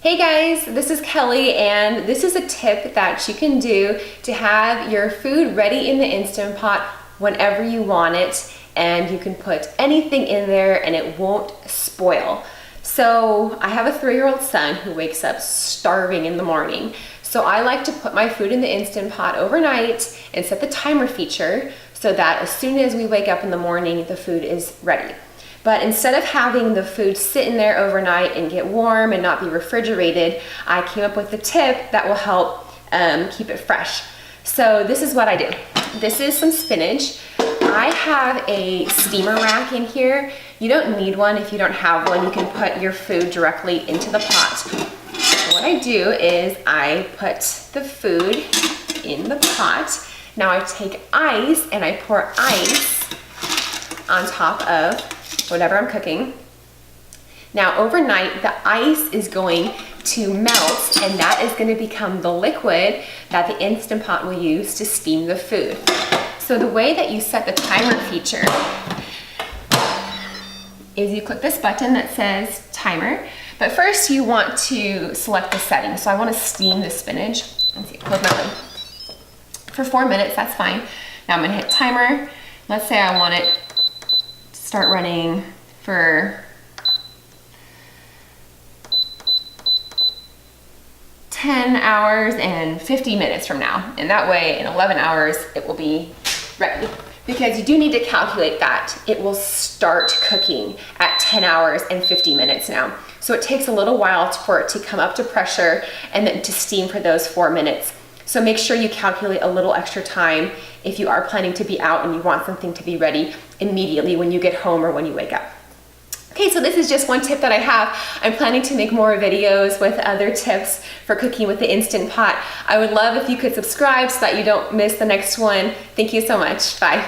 Hey guys, this is Kelly, and this is a tip that you can do to have your food ready in the Instant Pot whenever you want it, and you can put anything in there and it won't spoil. So I have a 3-year-old son who wakes up starving in the morning. So I like to put my food in the Instant Pot overnight and set the timer feature so that as soon as we wake up in the morning, the food is ready. But instead of having the food sit in there overnight and get warm and not be refrigerated, I came up with a tip that will help keep it fresh. So this is what I do. This is some spinach. I have a steamer rack in here. You don't need one if you don't have one. You can put your food directly into the pot. So what I do is I put the food in the pot. Now I take ice and I pour ice on top of whatever I'm cooking. Now overnight, the ice is going to melt, and that is going to become the liquid that the Instant Pot will use to steam the food. So the way that you set the timer feature is you click this button that says timer, but first you want to select the setting. So I want to steam the spinach. Let's see, close my lid. For 4 minutes, that's fine. Now I'm going to hit timer. Let's say I want it start running for 10 hours and 50 minutes from now. And that way in 11 hours, it will be ready. Because you do need to calculate that. It will start cooking at 10 hours and 50 minutes now. So it takes a little while for it to come up to pressure and then to steam for those 4 minutes. So make sure you calculate a little extra time if you are planning to be out and you want something to be ready immediately when you get home or when you wake up. Okay, so this is just one tip that I have. I'm planning to make more videos with other tips for cooking with the Instant Pot. I would love if you could subscribe so that you don't miss the next one. Thank you so much. Bye.